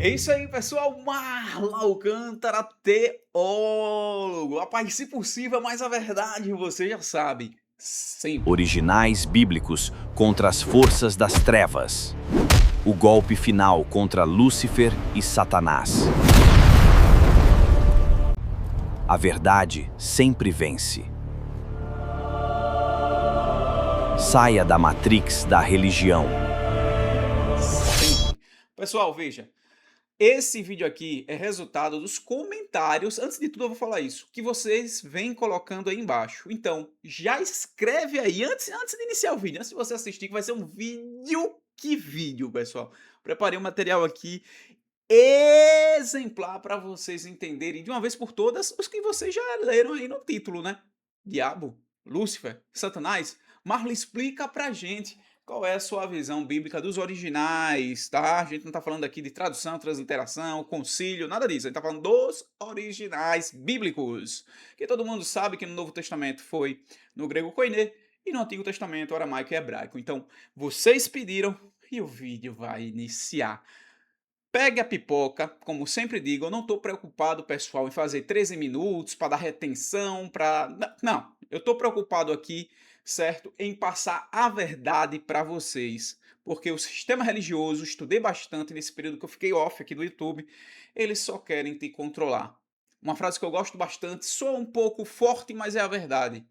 É isso aí, pessoal. Marla Alcântara, teólogo. Rapaz, se possível, mas a verdade você já sabe. Sempre. Originais bíblicos contra as forças das trevas. O golpe final contra Lúcifer e Satanás. A verdade sempre vence. Saia da matrix da religião. Sempre. Pessoal, veja. Esse vídeo aqui é resultado dos comentários, antes de tudo eu vou falar isso, que vocês vêm colocando aí embaixo. Então, já escreve aí, antes de iniciar o vídeo, antes de você assistir, que vai ser um vídeo, que vídeo, pessoal. Preparei um material aqui exemplar para vocês entenderem de uma vez por todas os que vocês já leram aí no título, né? Diabo, Lúcifer, Satanás. Marla, explica pra gente qual é a sua visão bíblica dos originais, tá? A gente não tá falando aqui de tradução, transliteração, concílio, nada disso. A gente tá falando dos originais bíblicos. Que todo mundo sabe que no Novo Testamento foi no grego koiné e no Antigo Testamento aramaico e hebraico. Então, vocês pediram e o vídeo vai iniciar. Pegue a pipoca, como sempre digo, eu não estou preocupado, pessoal, em fazer 13 minutos para dar retenção, para... Não, eu estou preocupado aqui, certo, em passar a verdade para vocês. Porque o sistema religioso, estudei bastante nesse período que eu fiquei off aqui do YouTube, eles só querem te controlar. Uma frase que eu gosto bastante, soa um pouco forte, mas é a verdade.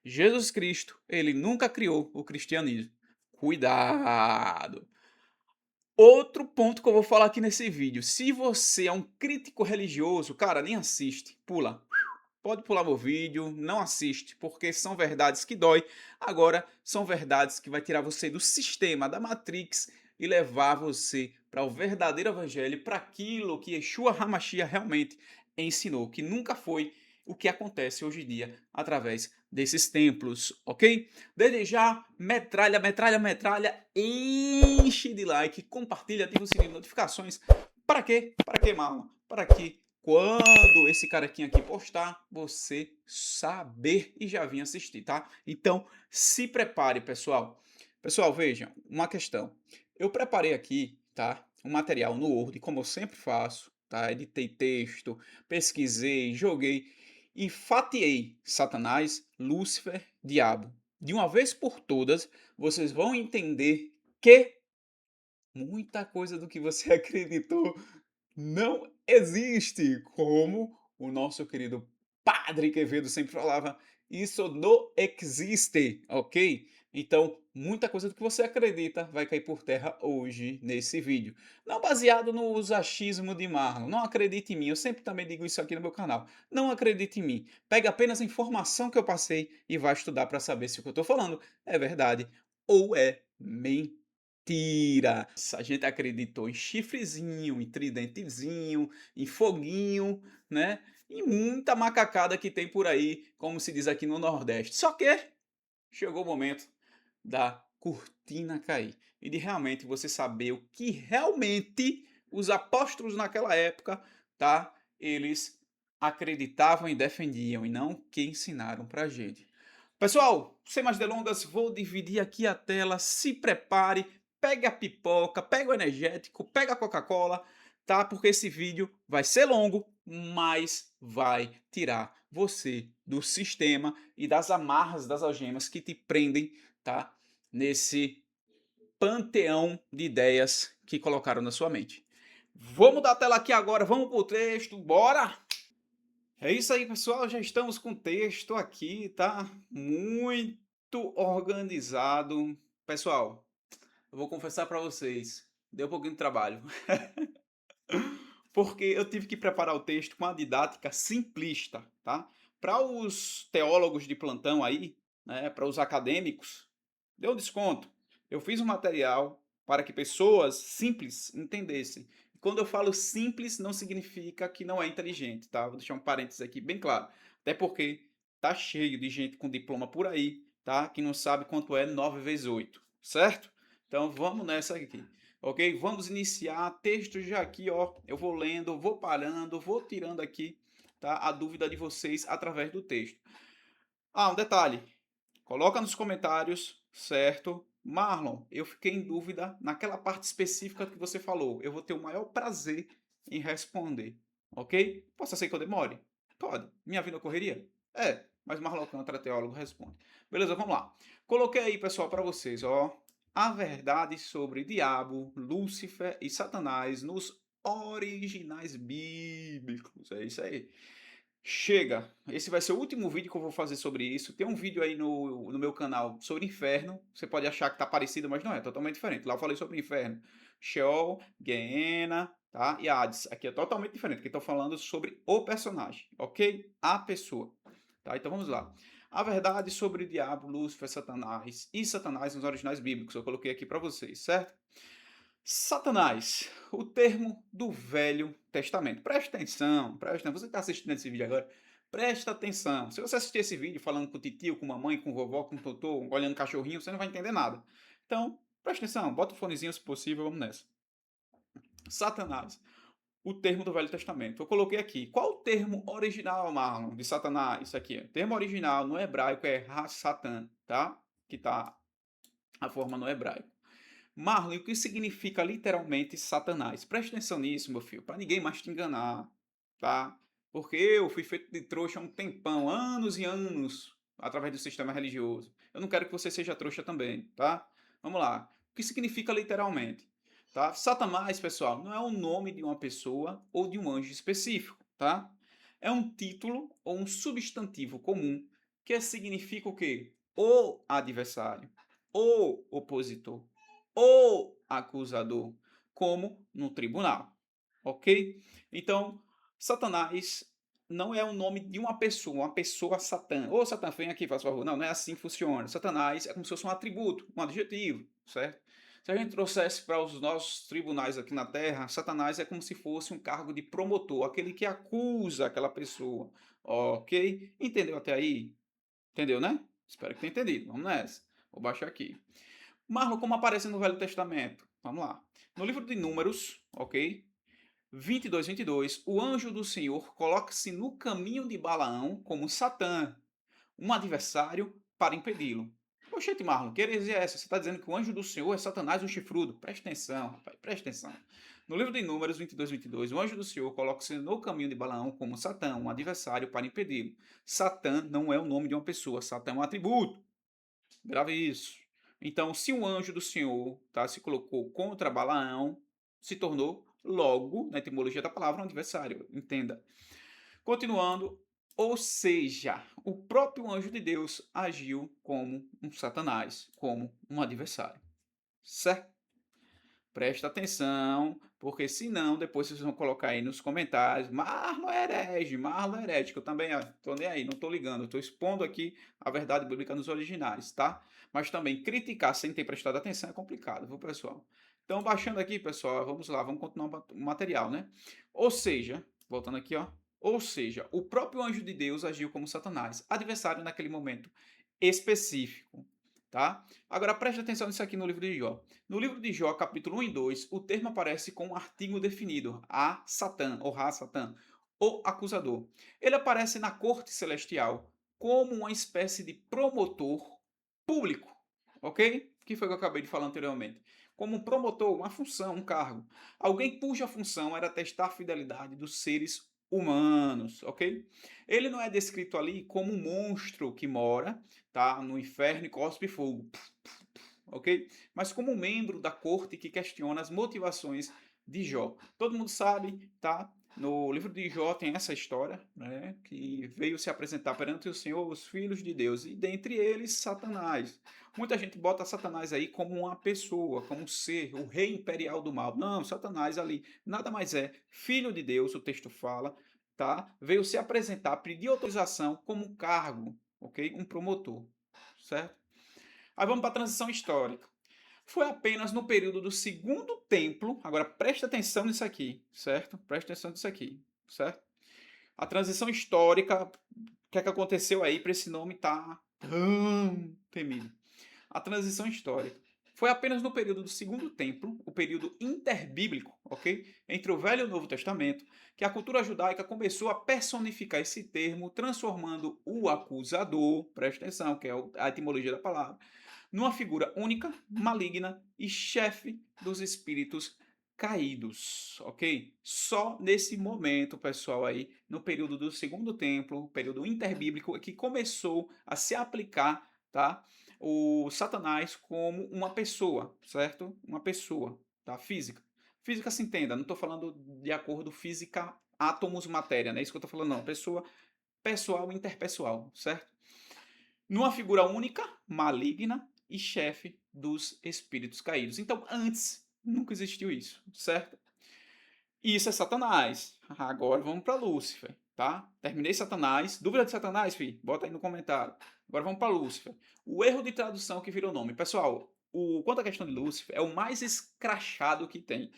Jesus Cristo, ele nunca criou o cristianismo. Cuidado! Outro ponto que eu vou falar aqui nesse vídeo, se você é um crítico religioso, cara, nem assiste, pula. Pode pular meu vídeo, não assiste, porque são verdades que dói. Agora, são verdades que vai tirar você do sistema, da Matrix, e levar você para o verdadeiro evangelho, para aquilo que Yeshua HaMashiach realmente ensinou, que nunca foi o que acontece hoje em dia através desses templos, ok? Desde já, metralha, metralha, metralha, enche de like, compartilha, ativa o sininho de notificações. Para quê? Para que, Marlon? Para que quando esse carequinha aqui postar, você saber e já vir assistir, tá? Então, se prepare, pessoal. Pessoal, vejam, uma questão. Eu preparei aqui, tá? Um material no Word, como eu sempre faço, tá? Editei texto, pesquisei, joguei e fatiei Satanás, Lúcifer, Diabo. De uma vez por todas, vocês vão entender que muita coisa do que você acreditou não existe, como o nosso querido Padre Quevedo sempre falava, isso não existe, ok? Então, muita coisa do que você acredita vai cair por terra hoje nesse vídeo. Não baseado no achismo de Marlon, não acredite em mim, eu sempre também digo isso aqui no meu canal. Não acredite em mim, pega apenas a informação que eu passei e vai estudar para saber se o que eu estou falando é verdade ou é mentira. Mentira! A gente acreditou em chifrezinho, em tridentezinho, em foguinho, né? E muita macacada que tem por aí, como se diz aqui no Nordeste. Só que chegou o momento da cortina cair e de realmente você saber o que realmente os apóstolos naquela época, tá? Eles acreditavam e defendiam e não o que ensinaram pra gente. Pessoal, sem mais delongas, vou dividir aqui a tela, se prepare, pegue a pipoca, pegue o energético, pegue a Coca-Cola, tá? Porque esse vídeo vai ser longo, mas vai tirar você do sistema e das amarras, das algemas que te prendem, tá? Nesse panteão de ideias que colocaram na sua mente. Vamos dar a tela aqui agora, vamos pro texto, bora! É isso aí, pessoal, já estamos com o texto aqui, tá? Muito organizado. Pessoal, eu vou confessar para vocês, deu um pouquinho de trabalho. Porque eu tive que preparar o texto com uma didática simplista, tá? Para os teólogos de plantão aí, né, para os acadêmicos, deu um desconto. Eu fiz um material para que pessoas simples entendessem. E quando eu falo simples, não significa que não é inteligente, tá? Vou deixar um parênteses aqui bem claro. Até porque tá cheio de gente com diploma por aí, tá? Que não sabe quanto é 9 vezes 8, certo? Então vamos nessa aqui. Ok? Vamos iniciar texto já aqui, ó. Eu vou lendo, vou parando, vou tirando aqui, tá? A dúvida de vocês através do texto. Ah, um detalhe. Coloca nos comentários, certo? Marlon, eu fiquei em dúvida naquela parte específica que você falou. Eu vou ter o maior prazer em responder, ok? Posso ser que eu demore? Pode. Minha vida correria? É, mas Marlon Alcântara, teólogo, responde. Beleza, vamos lá. Coloquei aí, pessoal, para vocês, ó, a verdade sobre diabo, Lúcifer e Satanás nos originais bíblicos. É isso aí. Chega! Esse vai ser o último vídeo que eu vou fazer sobre isso. Tem um vídeo aí no meu canal sobre inferno. Você pode achar que tá parecido, mas não é. Totalmente diferente. Lá eu falei sobre inferno. Sheol, Gehenna, tá? E Hades. Aqui é totalmente diferente. Aqui eu tô falando sobre o personagem, ok? A pessoa. Tá? Então vamos lá. A verdade sobre o diabo, Lúcifer, Satanás e Satanás nos originais bíblicos. Eu coloquei aqui para vocês, certo? Satanás, o termo do Velho Testamento. Presta atenção, presta atenção. Você está assistindo esse vídeo agora? Presta atenção. Se você assistir esse vídeo falando com o titio, com mamãe, com vovó, com o totô, olhando cachorrinho, você não vai entender nada. Então, presta atenção, bota o fonezinho se possível, vamos nessa. Satanás, o termo do Velho Testamento. Eu coloquei aqui. Qual o termo original, Marlon, de Satanás? Isso aqui. O termo original no hebraico é Ha-Satan, tá? Que tá a forma no hebraico. Marlon, o que significa literalmente Satanás? Preste atenção nisso, meu filho, para ninguém mais te enganar, tá? Porque eu fui feito de trouxa há um tempão, anos e anos, através do sistema religioso. Eu não quero que você seja trouxa também, tá? Vamos lá. O que significa literalmente? Tá? Satanás, pessoal, não é o nome de uma pessoa ou de um anjo específico, tá? É um título ou um substantivo comum que significa o quê? O adversário, o opositor, o acusador, como no tribunal, ok? Então, Satanás não é o nome de uma pessoa Satã. Ô, Satã, vem aqui, faz favor. Não, não é assim que funciona. Satanás é como se fosse um atributo, um adjetivo, certo? Se a gente trouxesse para os nossos tribunais aqui na Terra, Satanás é como se fosse um cargo de promotor, aquele que acusa aquela pessoa, ok? Entendeu até aí? Entendeu, né? Espero que tenha entendido. Vamos nessa. Vou baixar aqui. Marlon, como aparece no Velho Testamento? Vamos lá. No livro de Números, ok? 22, o anjo do Senhor coloca-se no caminho de Balaão como Satã, um adversário, para impedi-lo. Oxente, Marlon, que heresia é essa? Você está dizendo que o anjo do Senhor é Satanás, o chifrudo. Presta atenção, rapaz, presta atenção. No livro de Números 22, o anjo do Senhor coloca-se no caminho de Balaão como Satã, um adversário, para impedi-lo. Satã não é o nome de uma pessoa, Satã é um atributo. Grave isso. Então, se um anjo do Senhor, tá, se colocou contra Balaão, se tornou logo, na etimologia da palavra, um adversário. Entenda. Continuando, ou seja, o próprio anjo de Deus agiu como um Satanás, como um adversário. Certo? Presta atenção, porque senão depois vocês vão colocar aí nos comentários, Marlon é herege, Marlon é herético. Eu também tô nem aí, não tô ligando, eu tô expondo aqui a verdade bíblica nos originais, tá? Mas também criticar sem ter prestado atenção é complicado, viu, pessoal? Então, baixando aqui, pessoal, vamos lá, vamos continuar o material, né? Ou seja, voltando aqui, ó. Ou seja, o próprio anjo de Deus agiu como Satanás, adversário naquele momento específico, tá? Agora preste atenção nisso aqui no livro de Jó. No livro de Jó, capítulo 1 e 2, o termo aparece com um artigo definido, a Satã, ou Ra-Satã, o acusador. Ele aparece na corte celestial como uma espécie de promotor público, ok? Que foi o que eu acabei de falar anteriormente. Como um promotor, uma função, um cargo. Alguém cuja função era testar a fidelidade dos seres humanos, ok? Ele não é descrito ali como um monstro que mora, tá, no inferno e cospe fogo, ok? Mas como um membro da corte que questiona as motivações de Jó. Todo mundo sabe, tá? No livro de Jó tem essa história, né? Que veio se apresentar perante o Senhor os filhos de Deus, e dentre eles Satanás. Muita gente bota Satanás aí como uma pessoa, como um ser, o rei imperial do mal. Não, Satanás ali nada mais é filho de Deus, o texto fala, tá? Veio se apresentar, pedir autorização como um cargo, ok? Um promotor, certo? Aí vamos para a transição histórica. Foi apenas no período do segundo templo, agora presta atenção nisso aqui, certo? Presta atenção nisso aqui, certo? A transição histórica, o que é que aconteceu aí para esse nome estar tão temido? A transição histórica. Foi apenas no período do segundo templo, o período interbíblico, ok? Entre o Velho e o Novo Testamento, que a cultura judaica começou a personificar esse termo, transformando o acusador, presta atenção, que é a etimologia da palavra, numa figura única, maligna e chefe dos espíritos caídos, ok? Só nesse momento, pessoal, aí, no período do Segundo Templo, período interbíblico, é que começou a se aplicar, tá? O Satanás como uma pessoa, certo? Uma pessoa, tá? Física. Física se entenda, não estou falando de acordo física, átomos, matéria, não é isso que eu estou falando, não. Pessoa pessoal e interpessoal, certo? Numa figura única, maligna e chefe dos espíritos caídos. Então, antes, nunca existiu isso, certo? Isso é Satanás. Agora vamos para Lúcifer, tá? Terminei Satanás. Dúvida de Satanás, fi? Bota aí no comentário. Agora vamos para Lúcifer. O erro de tradução que virou nome. Pessoal, quanto à questão de Lúcifer, é o mais escrachado que tem.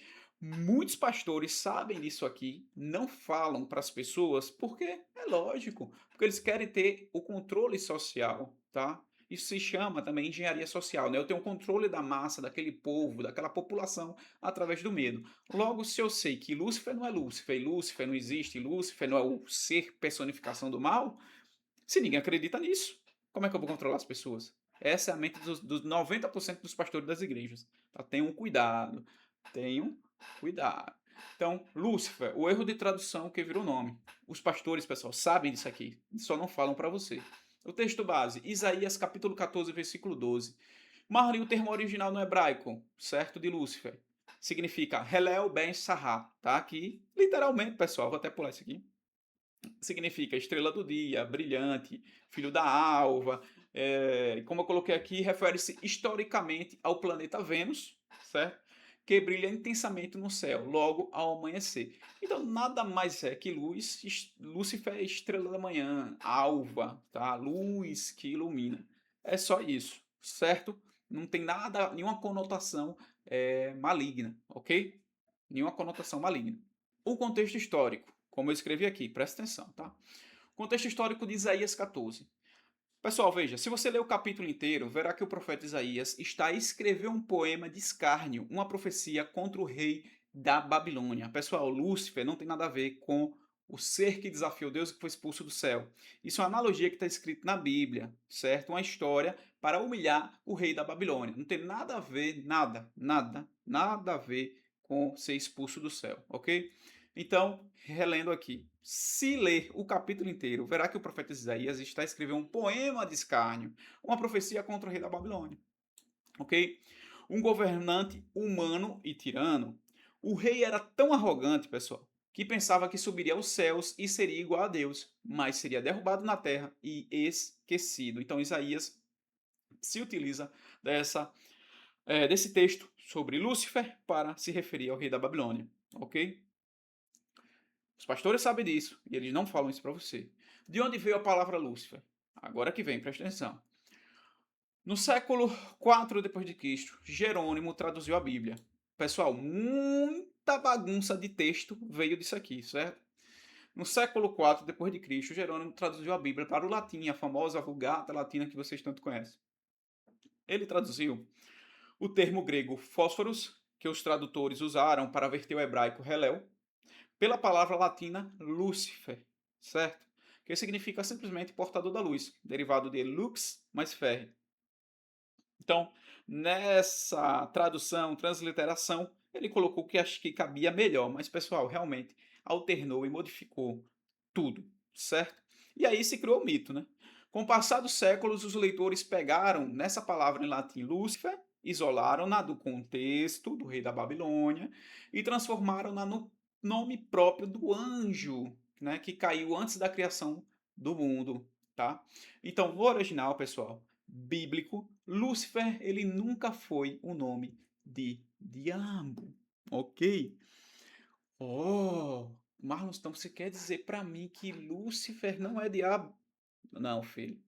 Muitos pastores sabem disso aqui, não falam para as pessoas, porque é lógico, porque eles querem ter o controle social, tá? Isso se chama também engenharia social, né? Eu tenho o controle da massa, daquele povo, daquela população, através do medo. Logo, se eu sei que Lúcifer não é Lúcifer, e Lúcifer não existe, e Lúcifer não é o ser personificação do mal, se ninguém acredita nisso, como é que eu vou controlar as pessoas? Essa é a mente dos 90% dos pastores das igrejas. Tá? Tenham cuidado. Então, Lúcifer, o erro de tradução que virou nome. Os pastores, pessoal, sabem disso aqui, só não falam para você. O texto base, Isaías capítulo 14, versículo 12. Marley, o termo original no hebraico, certo, de Lúcifer, significa Helel Ben Sahar, tá? Aqui, literalmente, pessoal, vou até pular isso aqui. Significa estrela do dia, brilhante, filho da alva. Como eu coloquei aqui, refere-se historicamente ao planeta Vênus, certo? Que brilha intensamente no céu, logo ao amanhecer. Então, nada mais é que luz. Lúcifer é estrela da manhã, alva, tá? Luz que ilumina. É só isso, certo? Não tem nada, nenhuma conotação maligna, ok? Nenhuma conotação maligna. O contexto histórico, como eu escrevi aqui, presta atenção, tá? Contexto histórico de Isaías 14. Pessoal, veja, se você ler o capítulo inteiro, verá que o profeta Isaías está a escrever um poema de escárnio, uma profecia contra o rei da Babilônia. Pessoal, Lúcifer não tem nada a ver com o ser que desafiou Deus e que foi expulso do céu. Isso é uma analogia que está escrita na Bíblia, certo? Uma história para humilhar o rei da Babilônia. Não tem nada a ver, nada a ver com ser expulso do céu, ok? Então, relendo aqui. Se ler o capítulo inteiro, verá que o profeta Isaías está a escrever um poema de escárnio, uma profecia contra o rei da Babilônia. Ok? Um governante humano e tirano. O rei era tão arrogante, pessoal, que pensava que subiria aos céus e seria igual a Deus, mas seria derrubado na terra e esquecido. Então, Isaías se utiliza desse texto sobre Lúcifer para se referir ao rei da Babilônia. Ok? Os pastores sabem disso e eles não falam isso para você. De onde veio a palavra Lúcifer? Agora que vem, presta atenção. No século 4 depois de Cristo, Jerônimo traduziu a Bíblia. Pessoal, muita bagunça de texto veio disso aqui, certo? No século 4 depois de Cristo, Jerônimo traduziu a Bíblia para o latim, a famosa Vulgata Latina que vocês tanto conhecem. Ele traduziu o termo grego fósforos, que os tradutores usaram para verter o hebraico Helel, pela palavra latina Lucifer, certo? Que significa simplesmente portador da luz, derivado de lux mais ferre. Então, nessa tradução, transliteração, ele colocou o que acho que cabia melhor, mas pessoal, realmente alternou e modificou tudo, certo? E aí se criou o mito, né? Com o passar dos séculos, os leitores pegaram nessa palavra em latim Lúcifer, isolaram-na do contexto do rei da Babilônia e transformaram-na no nome próprio do anjo, né, que caiu antes da criação do mundo, tá? Então, o original, pessoal, bíblico, Lúcifer, ele nunca foi o nome de diabo, ok? Oh, Marlon, então você quer dizer para mim que Lúcifer não é diabo? Não, filho.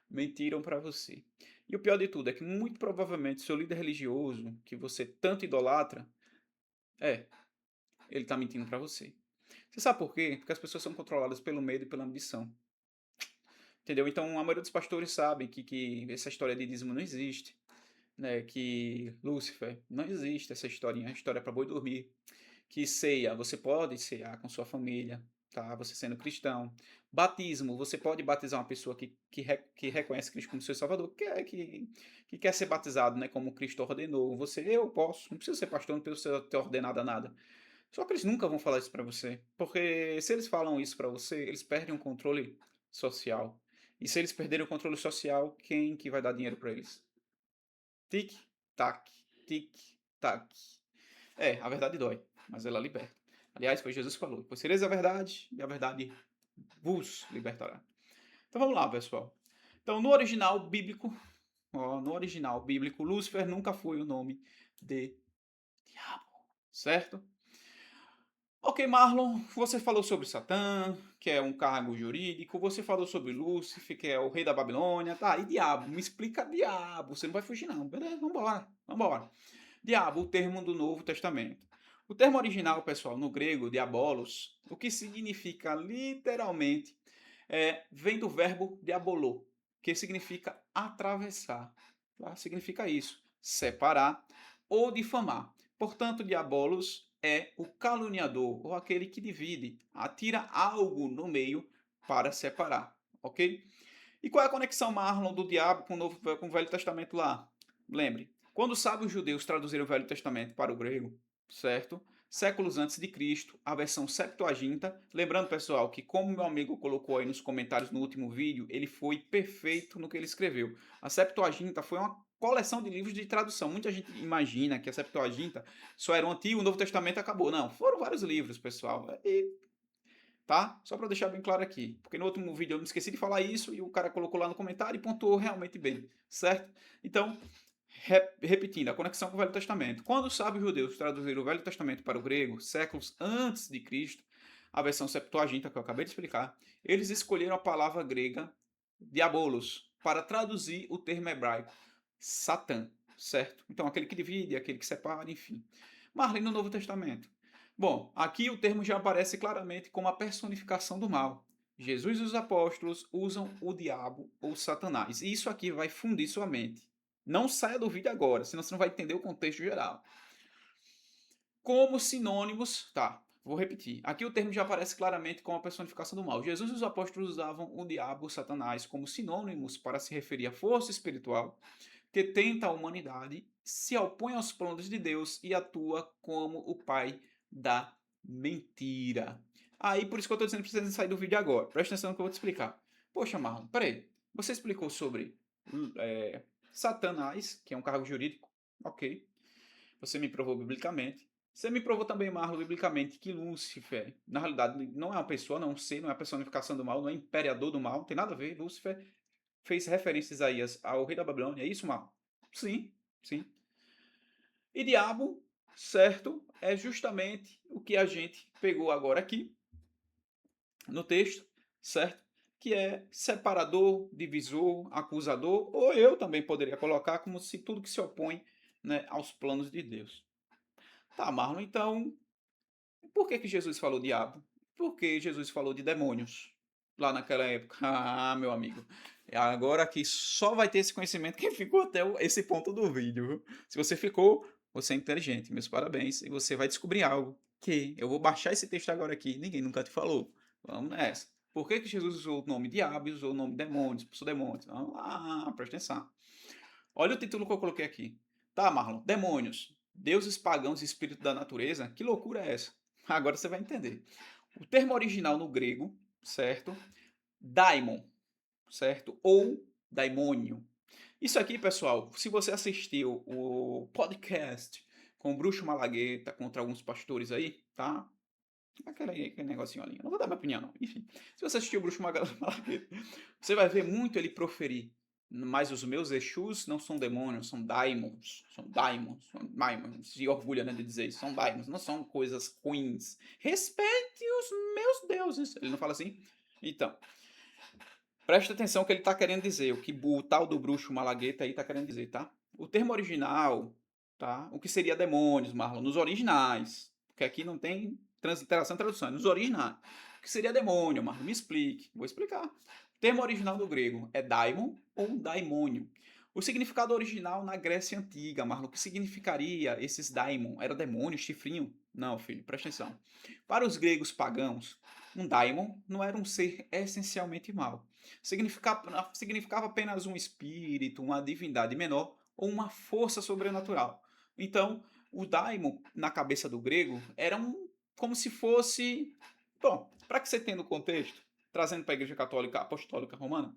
Mentiram para você. E o pior de tudo é que muito provavelmente seu líder religioso, que você tanto idolatra, ele tá mentindo para você. Você sabe por quê? Porque as pessoas são controladas pelo medo e pela ambição. Entendeu? Então a maioria dos pastores sabem que essa história de dízimo não existe, né? Que Lúcifer não existe essa historinha, a história para boi dormir. Que ceia, você pode cear com sua família, tá? Você sendo cristão. Batismo, você pode batizar uma pessoa que reconhece Cristo como seu Salvador, que quer ser batizado, né, como Cristo ordenou. Eu posso, não preciso ser pastor, não preciso ter ordenado a nada. Só que eles nunca vão falar isso pra você, porque se eles falam isso pra você, eles perdem o controle social. E se eles perderem o controle social, quem que vai dar dinheiro pra eles? Tic-tac, tic-tac. A verdade dói, mas ela liberta. Aliás, foi Jesus que falou: pois sereis a verdade, e a verdade vos libertará. Então vamos lá, pessoal. Então, no original bíblico, Lúcifer nunca foi o nome de diabo, certo? Ok, Marlon, você falou sobre Satã, que é um cargo jurídico, você falou sobre Lúcifer, que é o rei da Babilônia, tá, e diabo? Me explica diabo, você não vai fugir não, beleza, vambora. Diabo, o termo do Novo Testamento. O termo original, pessoal, no grego, diabolos, o que significa literalmente, vem do verbo diabolô, que significa atravessar, tá? Significa isso, separar ou difamar. Portanto, diabolos é o caluniador ou aquele que divide, atira algo no meio para separar, ok? E qual é a conexão, Marlon, do diabo com o Velho Testamento lá? Lembre, quando os sábios judeus traduziram o Velho Testamento para o grego, certo? Séculos antes de Cristo, a versão Septuaginta. Lembrando, pessoal, que como meu amigo colocou aí nos comentários no último vídeo, ele foi perfeito no que ele escreveu. A Septuaginta foi uma coleção de livros de tradução. Muita gente imagina que a Septuaginta só era o Antigo, o Novo Testamento acabou. Não, foram vários livros, pessoal. Tá? Só para deixar bem claro aqui, porque no último vídeo eu me esqueci de falar isso e o cara colocou lá no comentário e pontuou realmente bem, certo? Então, repetindo, a conexão com o Velho Testamento. Quando os sábios judeus traduziram o Velho Testamento para o grego, séculos antes de Cristo, a versão Septuaginta que eu acabei de explicar, eles escolheram a palavra grega diabolos para traduzir o termo hebraico Satã, certo? Então, aquele que divide, aquele que separa, enfim. Marley, no Novo Testamento. Bom, aqui o termo já aparece claramente como a personificação do mal. Jesus e os apóstolos usam o diabo ou Satanás. E isso aqui vai fundir sua mente. Não saia do vídeo agora, senão você não vai entender o contexto geral. Como sinônimos, tá, vou repetir. Aqui o termo já aparece claramente como a personificação do mal. Jesus e os apóstolos usavam o diabo ou Satanás como sinônimos para se referir à força espiritual que tenta a humanidade, se opõe aos planos de Deus e atua como o pai da mentira. Aí, por isso que eu estou dizendo que precisa sair do vídeo agora. Presta atenção no que eu vou te explicar. Poxa, Marlon, peraí. Você explicou sobre Satanás, que é um cargo jurídico. Ok. Você me provou biblicamente. Você me provou também, Marlon, biblicamente, que Lúcifer, na realidade, não é uma pessoa, não é um ser, não é a personificação do mal, não é imperador do mal, não tem nada a ver. Lúcifer fez referências aí ao rei da Babilônia. É isso, Marlon? Sim, sim. E diabo, certo, é justamente o que a gente pegou agora aqui no texto, certo? Que é separador, divisor, acusador, ou eu também poderia colocar como se tudo que se opõe, né, aos planos de Deus. Tá, Marlon, então, por que Jesus falou diabo? Porque Jesus falou de demônios lá naquela época. Ah, meu amigo. Agora aqui só vai ter esse conhecimento quem ficou até esse ponto do vídeo. Viu? Se você ficou, você é inteligente. Meus parabéns. E você vai descobrir algo que eu vou baixar esse texto agora aqui. Ninguém nunca te falou. Vamos nessa. Por que Jesus usou o nome diabo e usou o nome demônios, expulsou demônios? Vamos lá, presta atenção. Olha o título que eu coloquei aqui. Tá, Marlon? Demônios. Deuses pagãos e espírito da natureza? Que loucura é essa? Agora você vai entender. O termo original no grego, certo? Daimon, certo? Ou daimônio. Isso aqui, pessoal, se você assistiu o podcast com o Bruxo Malagueta contra alguns pastores aí, tá? Aquele negocinho ali. Eu não vou dar minha opinião, não. Enfim, se você assistiu o Bruxo Malagueta, você vai ver muito ele proferir. Mas os meus Exus não são demônios, são daimons. São daimons. São daimons. Se orgulha, né, de dizer isso. São daimons, não são coisas ruins. Respeite os meus deuses. Ele não fala assim? Então, presta atenção o que ele está querendo dizer. O que o tal do bruxo Malagueta aí está querendo dizer, tá? O termo original, tá? O que seria demônios, Marlon? Nos originais. Porque aqui não tem transliteração e tradução. Nos originais. O que seria demônio, Marlon? Me explique. Vou explicar. O termo original do grego é daimon ou daimônio. O significado original na Grécia Antiga, Marlon, o que significaria esses daimon? Era demônio, chifrinho? Não, filho, presta atenção. Para os gregos pagãos, um daimon não era um ser essencialmente mau. Significava apenas um espírito, uma divindade menor ou uma força sobrenatural. Então, o daimon, na cabeça do grego, era como se fosse... Bom, para que você tenha o contexto, trazendo para a Igreja Católica Apostólica Romana,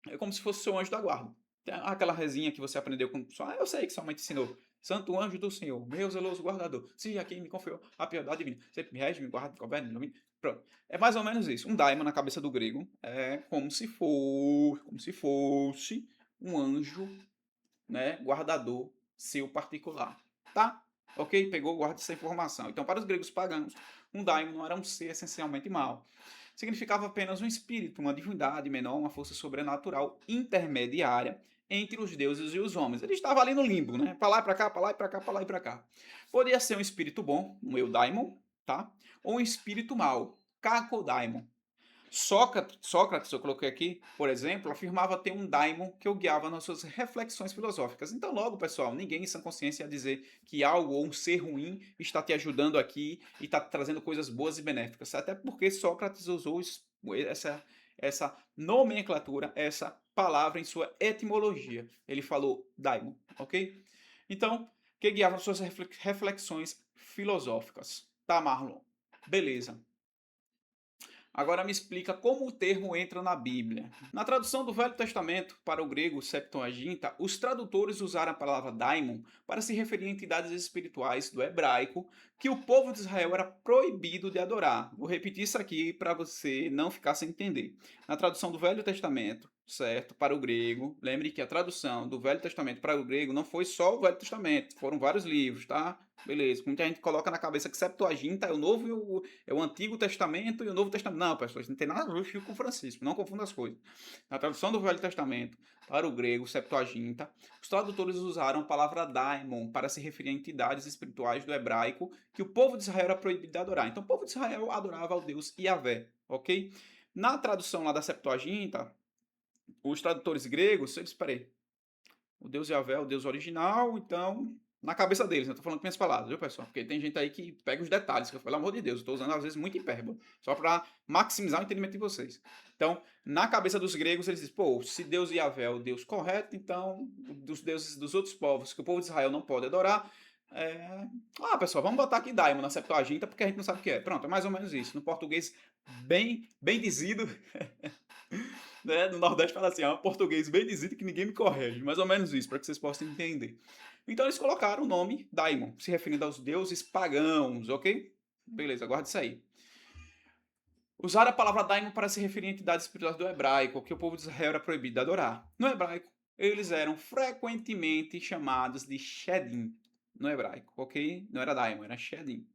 é como se fosse seu anjo da guarda. Tem aquela rezinha que você aprendeu com sua... eu sei que sua mãe te ensinou. Santo anjo do Senhor, meu zeloso guardador, se a quem me confiou a piedade divina, sempre me rege, me guarda, me governe, me ilumine. Pronto. É mais ou menos isso. Um daimon na cabeça do grego é como se fosse um anjo, né, guardador seu particular. Tá? Ok? Pegou, guarda essa informação. Então, para os gregos pagãos, um daimon não era um ser essencialmente mau. Significava apenas um espírito, uma divindade menor, uma força sobrenatural intermediária entre os deuses e os homens. Ele estava ali no limbo, né? Para lá e para cá, para lá e para cá, para lá e para cá. Podia ser um espírito bom, um eudaimon, tá? Ou um espírito mau, kakodaimon. Sócrates, eu coloquei aqui, por exemplo, afirmava ter um daimon que o guiava nas suas reflexões filosóficas. Então, logo, pessoal, ninguém em sã consciência ia dizer que algo ou um ser ruim está te ajudando aqui e está trazendo coisas boas e benéficas. Até porque Sócrates usou essa nomenclatura, essa palavra em sua etimologia. Ele falou daimon, ok? Então, que guiava suas reflexões filosóficas. Tá, Marlon? Beleza. Agora me explica como o termo entra na Bíblia. Na tradução do Velho Testamento para o grego Septuaginta, os tradutores usaram a palavra daimon para se referir a entidades espirituais do hebraico que o povo de Israel era proibido de adorar. Vou repetir isso aqui para você não ficar sem entender. Na tradução do Velho Testamento, certo, para o grego, lembre que a tradução do Velho Testamento para o grego não foi só o Velho Testamento, foram vários livros, tá? Beleza, muita gente coloca na cabeça que Septuaginta é o Novo é o Antigo Testamento e o Novo Testamento. Não, pessoal, isso não tem nada a ver com Francisco, não confunda as coisas. Na tradução do Velho Testamento para o grego, Septuaginta, os tradutores usaram a palavra daimon para se referir a entidades espirituais do hebraico que o povo de Israel era proibido de adorar. Então, o povo de Israel adorava ao Deus Yahvé, ok? Na tradução lá da Septuaginta, os tradutores gregos, eles, peraí, o Deus Yahvé é o Deus original, então na cabeça deles, eu tô falando com minhas palavras, viu, pessoal? Porque tem gente aí que pega os detalhes, que eu, pelo amor de Deus, eu tô usando às vezes muito hipérbole, só para maximizar o entendimento de vocês. Então, na cabeça dos gregos, eles dizem, pô, se Deus Yahvé é o Deus correto, então dos deuses dos outros povos que o povo de Israel não pode adorar, pessoal, vamos botar aqui daimon na Septuaginta, porque a gente não sabe o que é. Pronto, é mais ou menos isso. No português bem dizido, né? No Nordeste fala assim, português bem dizido que ninguém me corrige. Mais ou menos isso, para que vocês possam entender. Então eles colocaram o nome daimon, se referindo aos deuses pagãos, ok? Beleza, guarda isso aí. Usaram a palavra daimon para se referir a entidades espirituais do hebraico, que o povo de Israel era proibido de adorar. No hebraico, eles eram frequentemente chamados de Shedim, no hebraico, ok? Não era daimon, era Shedim.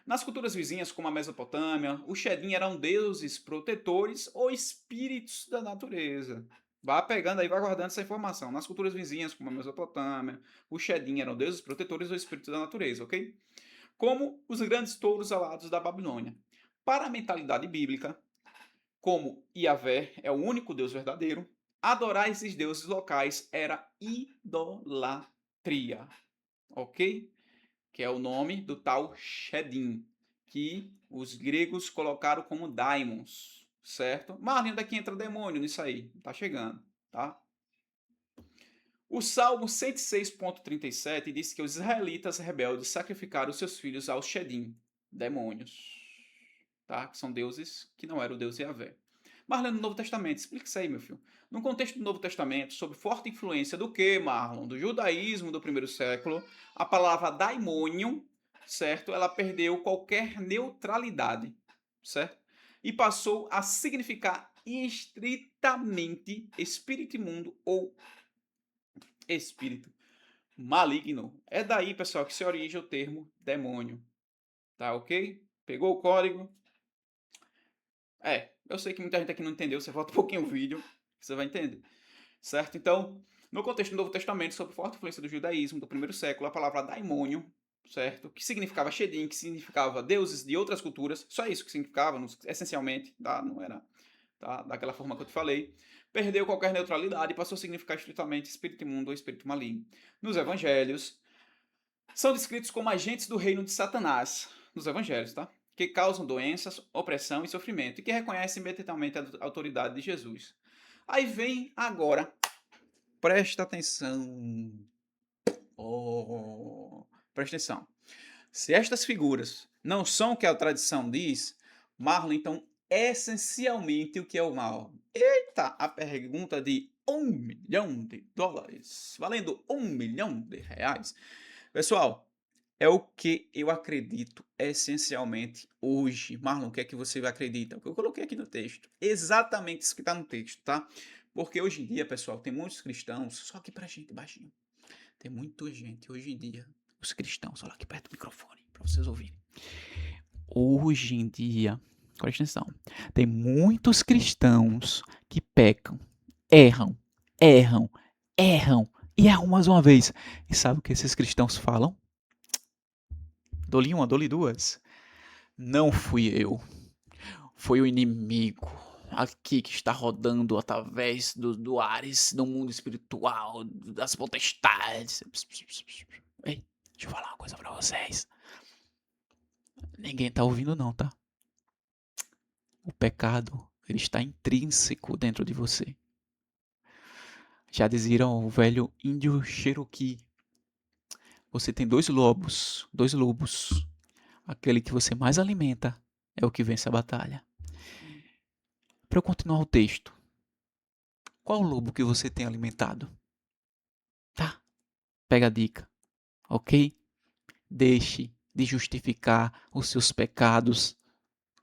Nas culturas vizinhas, como a Mesopotâmia, os Shedim eram deuses protetores ou espíritos da natureza. Vá pegando aí, vai guardando essa informação. Nas culturas vizinhas, como a Mesopotâmia, os Shedim eram deuses protetores ou espíritos da natureza, ok? Como os grandes touros alados da Babilônia. Para a mentalidade bíblica, como Yahvé é o único Deus verdadeiro, adorar esses deuses locais era idolatria, ok? Que é o nome do tal Shedim, que os gregos colocaram como daimons, certo? Mas ainda que entra demônio nisso aí, tá chegando, tá? O Salmo 106.37 diz que os israelitas rebeldes sacrificaram seus filhos aos Shedim, demônios, tá? Que são deuses que não eram o Deus Yahvé. Marlon, no Novo Testamento, explica isso aí, meu filho. No contexto do Novo Testamento, sob forte influência do que, Marlon? Do judaísmo do primeiro século, a palavra daimonium, certo? Ela perdeu qualquer neutralidade, certo? E passou a significar estritamente espírito imundo ou espírito maligno. É daí, pessoal, que se origina o termo demônio. Tá ok? Pegou o código? Eu sei que muita gente aqui não entendeu, você volta um pouquinho o vídeo, você vai entender. Certo? Então, no contexto do Novo Testamento, sob forte influência do judaísmo do primeiro século, a palavra daimônio, certo? Que significava Shedim, que significava deuses de outras culturas, só isso que significava, essencialmente, tá? Não era, tá? Daquela forma que eu te falei, perdeu qualquer neutralidade e passou a significar estritamente espírito imundo ou espírito maligno. Nos evangelhos, são descritos como agentes do reino de Satanás, nos evangelhos, tá? Que causam doenças, opressão e sofrimento e que reconhecem imediatamente a autoridade de Jesus. Aí vem agora, presta atenção. Presta atenção. Se estas figuras não são o que a tradição diz, Marlon, então, essencialmente o que é o mal? Eita, a pergunta de US$ 1 milhão, valendo R$ 1 milhão. Pessoal, é o que eu acredito essencialmente hoje. Marlon, o que é que você acredita? O que eu coloquei aqui no texto. Exatamente isso que está no texto, tá? Porque hoje em dia, pessoal, tem muitos cristãos, só aqui pra gente, baixinho. Tem muita gente hoje em dia, os cristãos, olha aqui perto do microfone, para vocês ouvirem. Hoje em dia, presta atenção, tem muitos cristãos que pecam, erram e erram mais uma vez. E sabe o que esses cristãos falam? Dou-lhe uma, dou-lhe duas. Não fui eu, foi o inimigo aqui que está rodando através do Ares, do mundo espiritual, das potestades. Ei, deixa eu falar uma coisa pra vocês. Ninguém tá ouvindo não, tá? O pecado, ele está intrínseco dentro de você. Já diziam o velho índio Cherokee. Você tem dois lobos. Aquele que você mais alimenta é o que vence a batalha. Para eu continuar o texto, qual lobo que você tem alimentado? Tá? Pega a dica, ok? Deixe de justificar os seus pecados,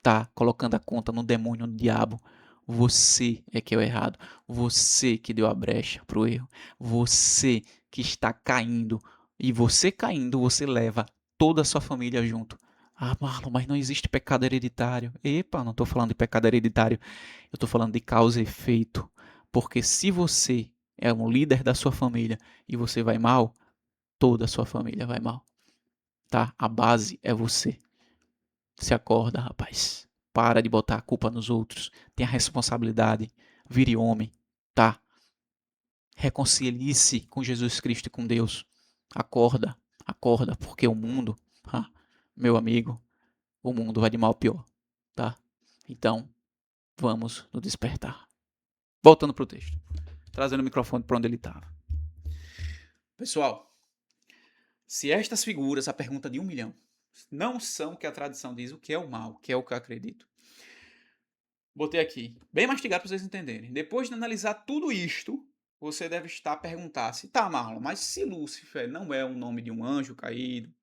tá? Colocando a conta no demônio, no diabo. Você é que é o errado. Você que deu a brecha pro erro. Você que está caindo. E você caindo, você leva toda a sua família junto. Ah, Marlon, mas não existe pecado hereditário. Epa, não estou falando de pecado hereditário. Eu estou falando de causa e efeito. Porque se você é um líder da sua família e você vai mal, toda a sua família vai mal. Tá? A base é você. Se acorda, rapaz. Para de botar a culpa nos outros. Tenha responsabilidade. Vire homem, tá? Reconcilie-se com Jesus Cristo e com Deus. Acorda, porque o mundo, meu amigo, o mundo vai de mal a pior, tá? Então, vamos nos despertar. Voltando pro texto. Trazendo o microfone para onde ele estava. Pessoal, se estas figuras, a pergunta de 1 milhão, não são o que a tradição diz, o que é o mal, que é o que eu acredito. Botei aqui, bem mastigado para vocês entenderem. Depois de analisar tudo isto, você deve estar a perguntar-se, tá, Marlon, mas se Lúcifer não é o nome de um anjo caído,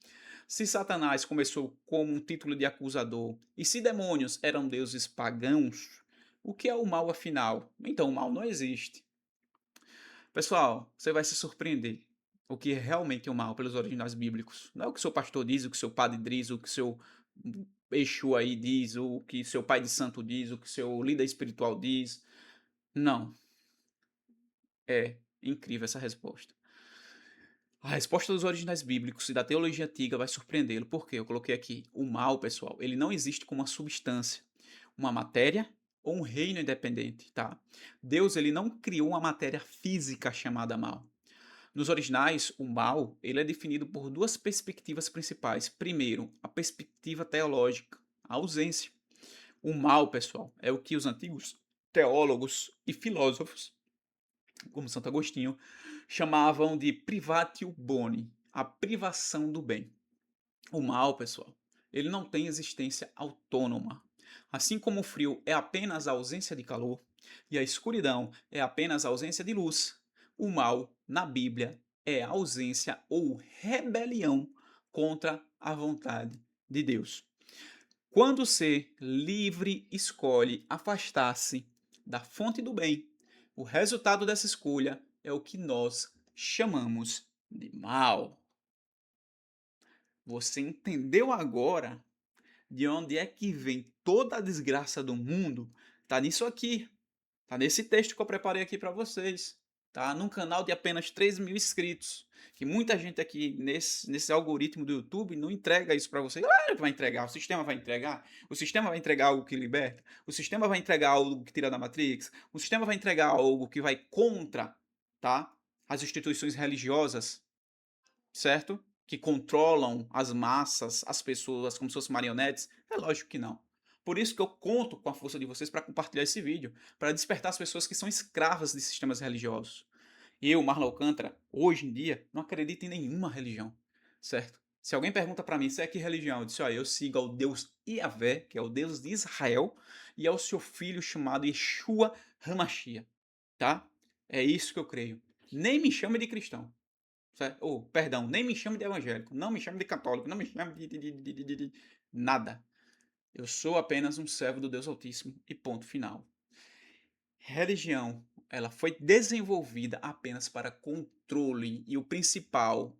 se Satanás começou como um título de acusador, e se demônios eram deuses pagãos, o que é o mal afinal? Então o mal não existe. Pessoal, você vai se surpreender. O que é realmente o mal pelos originais bíblicos. Não é o que seu pastor diz, o que seu padre diz, o que seu Exu aí diz, o que seu pai de santo diz, o que seu líder espiritual diz. Não. É incrível essa resposta. A resposta dos originais bíblicos e da teologia antiga vai surpreendê-lo. Por quê? Eu coloquei aqui. O mal, pessoal, ele não existe como uma substância, uma matéria ou um reino independente, tá? Deus, ele não criou uma matéria física chamada mal. Nos originais, o mal ele é definido por duas perspectivas principais. Primeiro, a perspectiva teológica, a ausência. O mal, pessoal, é o que os antigos teólogos e filósofos, como Santo Agostinho, chamavam de privatio boni, a privação do bem. O mal, pessoal, ele não tem existência autônoma. Assim como o frio é apenas a ausência de calor e a escuridão é apenas a ausência de luz, o mal, na Bíblia, é a ausência ou rebelião contra a vontade de Deus. Quando o ser livre escolhe afastar-se da fonte do bem, o resultado dessa escolha é o que nós chamamos de mal. Você entendeu agora de onde é que vem toda a desgraça do mundo? Tá nisso aqui. Tá nesse texto que eu preparei aqui para vocês, tá? Num canal de apenas 3.000 inscritos. Que muita gente aqui nesse algoritmo do YouTube não entrega isso para você. Claro que vai entregar, o sistema vai entregar. O sistema vai entregar algo que liberta. O sistema vai entregar algo que tira da Matrix. O sistema vai entregar algo que vai contra, tá? As instituições religiosas, certo? Que controlam as massas, as pessoas como se fossem marionetes? É lógico que não. Por isso que eu conto com a força de vocês para compartilhar esse vídeo, para despertar as pessoas que são escravas de sistemas religiosos. Eu, Marlon Alcântara, hoje em dia, não acredito em nenhuma religião, certo? Se alguém pergunta para mim, você é que religião? Eu disse, eu sigo ao Deus Iavé, que é o Deus de Israel, e ao seu filho chamado Yeshua HaMashiach, tá? É isso que eu creio. Nem me chame de cristão. Certo? Perdão, nem me chame de evangélico, não me chame de católico, não me chame de nada. Eu sou apenas um servo do Deus Altíssimo e ponto final. Religião, ela foi desenvolvida apenas para controle e o principal,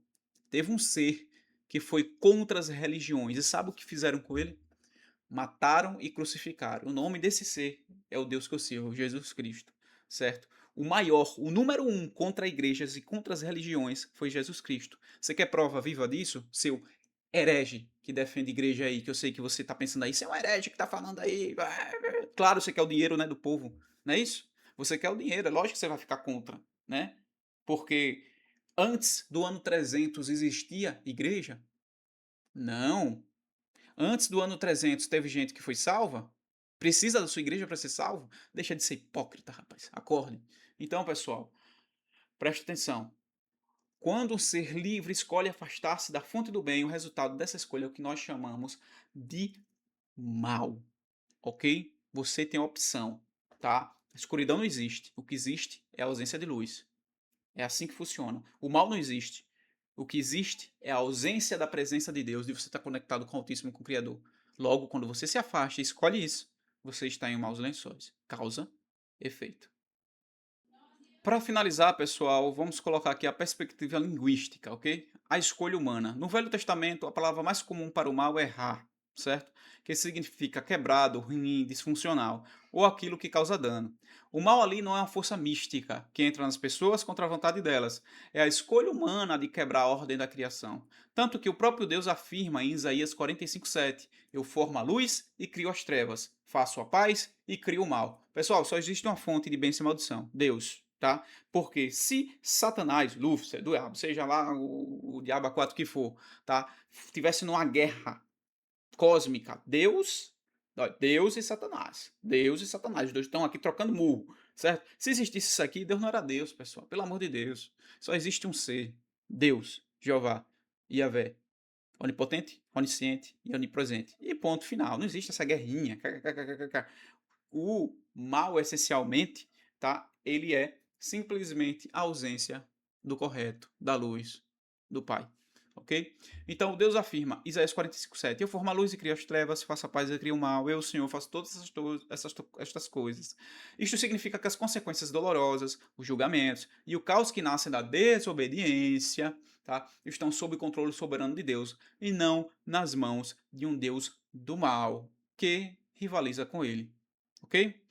teve um ser que foi contra as religiões. E sabe o que fizeram com ele? Mataram e crucificaram. O nome desse ser é o Deus que eu sirvo, Jesus Cristo, certo? O maior, o número um contra igrejas e contra as religiões foi Jesus Cristo. Você quer prova viva disso? Seu herege que defende igreja aí, que eu sei que você está pensando aí, você é um herege que está falando aí. Claro, você quer o dinheiro, né, do povo, não é isso? Você quer o dinheiro, é lógico que você vai ficar contra, né? Porque antes do ano 300 existia igreja? Não. Antes do ano 300 teve gente que foi salva? Precisa da sua igreja para ser salvo? Deixa de ser hipócrita, rapaz. Acorde. Então, pessoal, preste atenção. Quando um ser livre escolhe afastar-se da fonte do bem, o resultado dessa escolha é o que nós chamamos de mal. Ok? Você tem a opção, tá? A escuridão não existe. O que existe é a ausência de luz. É assim que funciona. O mal não existe. O que existe é a ausência da presença de Deus, de você estar conectado com o Altíssimo, com o Criador. Logo, quando você se afasta e escolhe isso, você está em maus lençóis. Causa, efeito. Para finalizar, pessoal, vamos colocar aqui a perspectiva linguística, ok? A escolha humana. No Velho Testamento, a palavra mais comum para o mal é ra, certo? Que significa quebrado, ruim, disfuncional, ou aquilo que causa dano. O mal ali não é uma força mística que entra nas pessoas contra a vontade delas. É a escolha humana de quebrar a ordem da criação. Tanto que o próprio Deus afirma em Isaías 45:7: Eu formo a luz e crio as trevas, faço a paz e crio o mal. Pessoal, só existe uma fonte de bênção e maldição: Deus. Tá? Porque se Satanás, Lúcifer, diabo, seja lá o diabo a quatro que for, tá? Tivesse numa guerra cósmica, Deus e Satanás. Deus e Satanás. Os dois estão aqui trocando murro, certo? Se existisse isso aqui, Deus não era Deus, pessoal. Pelo amor de Deus. Só existe um ser. Deus, Jeová, Yahvé. Onipotente, onisciente e onipresente. E ponto final. Não existe essa guerrinha. O mal, essencialmente, tá? Ele é simplesmente a ausência do correto, da luz, do Pai. Ok? Então Deus afirma, Isaías 45:7: Eu formo a luz e crio as trevas, faço a paz e crio o mal, eu, Senhor, faço todas estas coisas. Isto significa que as consequências dolorosas, os julgamentos e o caos que nascem da desobediência, tá, estão sob o controle soberano de Deus e não nas mãos de um Deus do mal que rivaliza com ele. Ok?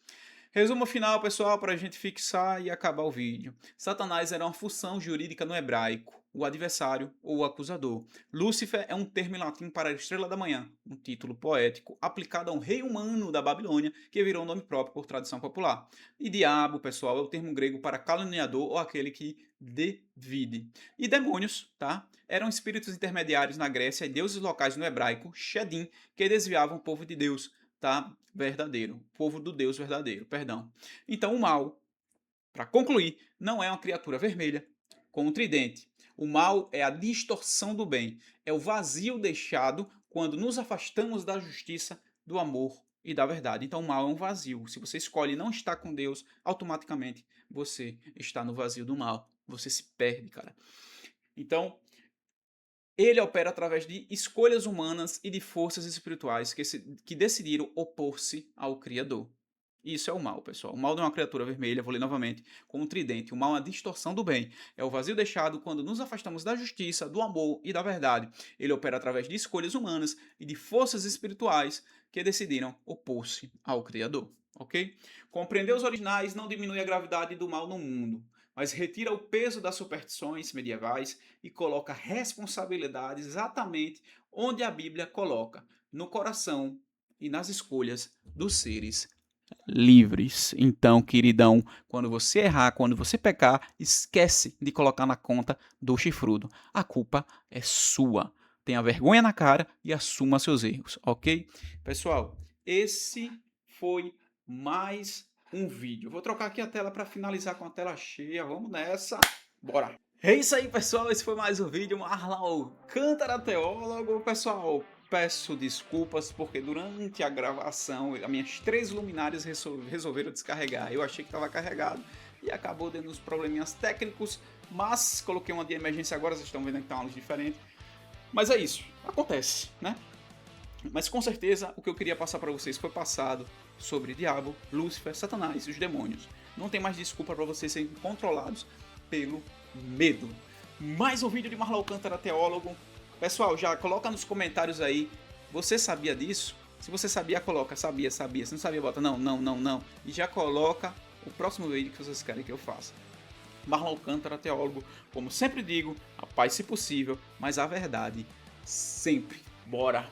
Resumo final, pessoal, para a gente fixar e acabar o vídeo. Satanás era uma função jurídica no hebraico, o adversário ou o acusador. Lúcifer é um termo em latim para a estrela da manhã, um título poético aplicado a um rei humano da Babilônia que virou um nome próprio por tradição popular. E diabo, pessoal, é o termo grego para caluniador ou aquele que divide. E demônios, tá? Eram espíritos intermediários na Grécia e deuses locais no hebraico, Shedim, que desviavam o povo de Deus, tá? Verdadeiro, povo do Deus verdadeiro, perdão. Então o mal, para concluir, não é uma criatura vermelha com um tridente. O mal é a distorção do bem, é o vazio deixado quando nos afastamos da justiça, do amor e da verdade. Então o mal é um vazio. Se você escolhe não estar com Deus, automaticamente você está no vazio do mal. Você se perde, cara. Então, ele opera através de escolhas humanas e de forças espirituais que decidiram opor-se ao Criador. Isso é o mal, pessoal. O mal não é uma criatura vermelha, vou ler novamente, com um tridente. O mal é uma distorção do bem. É o vazio deixado quando nos afastamos da justiça, do amor e da verdade. Ele opera através de escolhas humanas e de forças espirituais que decidiram opor-se ao Criador. Ok? Compreender os originais não diminui a gravidade do mal no mundo. mas retira o peso das superstições medievais e coloca a responsabilidade exatamente onde a Bíblia coloca, no coração e nas escolhas dos seres livres. Então, queridão, quando você errar, quando você pecar, esquece de colocar na conta do chifrudo. A culpa é sua. Tenha vergonha na cara e assuma seus erros, ok? Pessoal, esse foi mais um vídeo. Vou trocar aqui a tela para finalizar com a tela cheia. Vamos nessa. Bora! É isso aí, pessoal. Esse foi mais um vídeo. Marlon Alcântara, teólogo. Pessoal, peço desculpas porque durante a gravação as minhas 3 luminárias resolveram descarregar. Eu achei que estava carregado e acabou dando uns probleminhas técnicos, mas coloquei uma de emergência agora. Vocês estão vendo que tá uma luz diferente. Mas é isso, acontece, né? Mas com certeza o que eu queria passar para vocês foi passado sobre diabo, Lúcifer, Satanás e os demônios. Não tem mais desculpa para vocês serem controlados pelo medo. Mais um vídeo de Marlon Alcântara, teólogo. Pessoal, já coloca nos comentários aí, você sabia disso? Se você sabia, coloca, sabia. Se não sabia, bota não. E já coloca o próximo vídeo que vocês querem que eu faça. Marlon Alcântara, teólogo, como sempre digo, a paz se possível, mas a verdade sempre. Bora!